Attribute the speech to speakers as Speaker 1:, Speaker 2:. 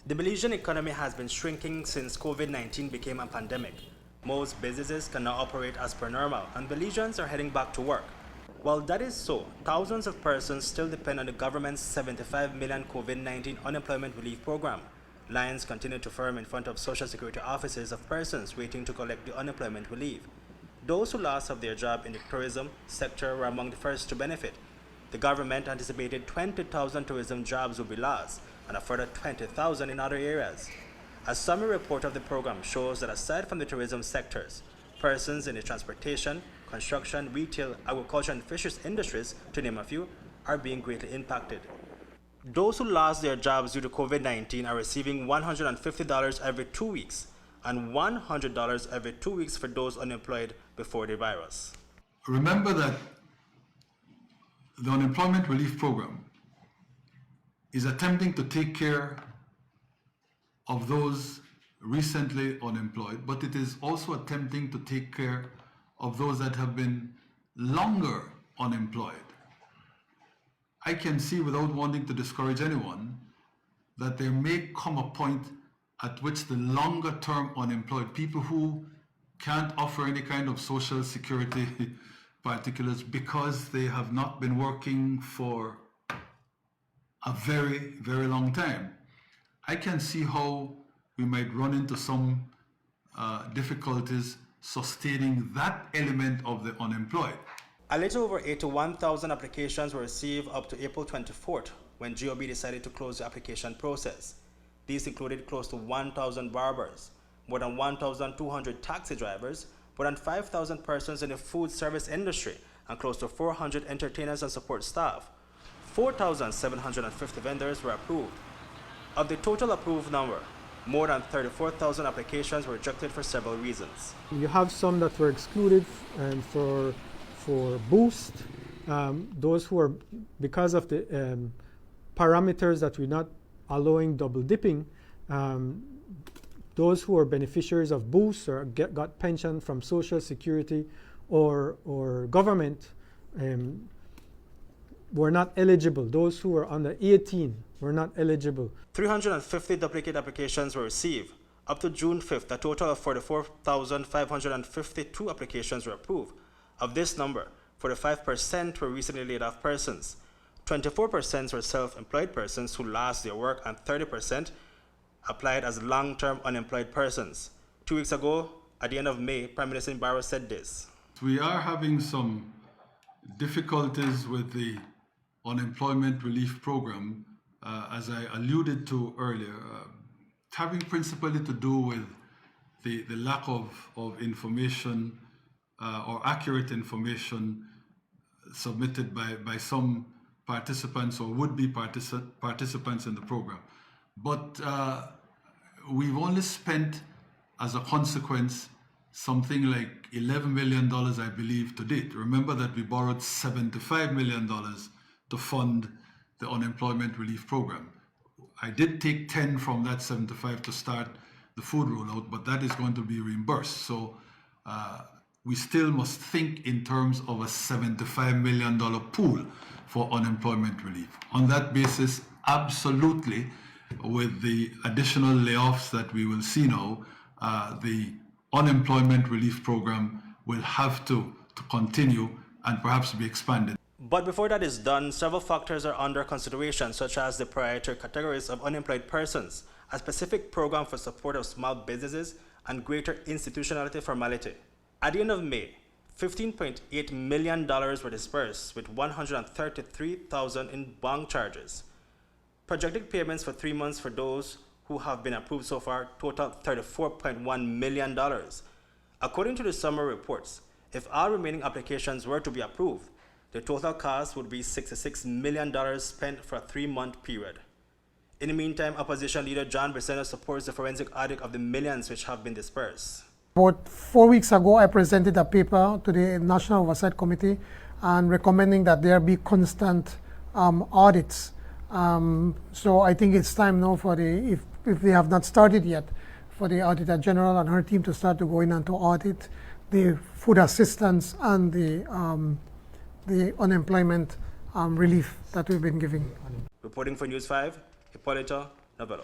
Speaker 1: The Belizean economy has been shrinking since COVID-19 became a pandemic. Most businesses can now operate as per normal, and Belizeans are heading back to work. While that is so, thousands of persons still depend on the government's 75 million COVID-19 unemployment relief program. Lines continue to form in front of Social Security offices of persons waiting to collect the unemployment relief. Those who lost their job in the tourism sector were among the first to benefit. The government anticipated 20,000 tourism jobs would be lost, and a further 20,000 in other areas. A summary report of the program shows that aside from the tourism sectors, persons in the transportation, construction, retail, agriculture, and fisheries industries, to name a few, are being greatly impacted. Those who lost their jobs due to COVID-19 are receiving $150 every 2 weeks and $100 every 2 weeks for those unemployed before the virus.
Speaker 2: Remember that the unemployment relief program is attempting to take care of those recently unemployed, but it is also attempting to take care of those that have been longer unemployed. I can see, without wanting to discourage anyone, that there may come a point at which the longer term unemployed, people who can't offer any kind of social security particulars because they have not been working for a very, very long time, I can see how we might run into some difficulties sustaining that element of the unemployed.
Speaker 1: A little over 81,000 applications were received up to April 24th, when G.O.B decided to close the application process. These included close to 1,000 barbers, more than 1,200 taxi drivers, more than 5,000 persons in the food service industry, and close to 400 entertainers and support staff. 4,750 vendors were approved. Of the total approved number, more than 34,000 applications were rejected for several reasons.
Speaker 3: You have some that were excluded for boost, those who are, because of the parameters that we're not allowing double dipping, those who are beneficiaries of boost or got pension from Social Security or government were not eligible. Those who were under 18 were not eligible.
Speaker 1: 350 duplicate applications were received. Up to June 5th, a total of 44,552 applications were approved. Of this number, 45% were recently laid off persons. 24% were self-employed persons who lost their work, and 30% applied as long-term unemployed persons. 2 weeks ago, at the end of May, Prime Minister Barrow said this.
Speaker 2: We are having some difficulties with the unemployment relief program, as I alluded to earlier, having principally to do with the lack of information or accurate information submitted by some participants or would-be participants in the program. But we've only spent, as a consequence, something like $11 million, I believe, to date. Remember that we borrowed $75 million to fund the unemployment relief program. I did take 10 from that 75 to start the food rollout, but that is going to be reimbursed. So we still must think in terms of a $75 million pool for unemployment relief. On that basis, absolutely, with the additional layoffs that we will see now, the unemployment relief program will have to continue and perhaps be expanded.
Speaker 1: But before that is done, several factors are under consideration, such as the priority categories of unemployed persons, a specific program for support of small businesses, and greater institutionality formality. At the end of May, $15.8 million were dispersed, with $133,000 in bank charges. Projected payments for 3 months for those who have been approved so far total $34.1 million. According to the summary reports, if all remaining applications were to be approved, the total cost would be $66 million spent for a 3-month period. In the meantime, opposition leader John Briseno supports the forensic audit of the millions which have been dispersed.
Speaker 4: About 4 weeks ago, I presented a paper to the National Oversight Committee and recommending that there be constant audits. So I think it's time now for if they have not started yet, for the Auditor General and her team to start to go in and to audit the food assistance and the unemployment relief that we've been giving.
Speaker 1: Reporting for News 5, Hipolito, Novelo.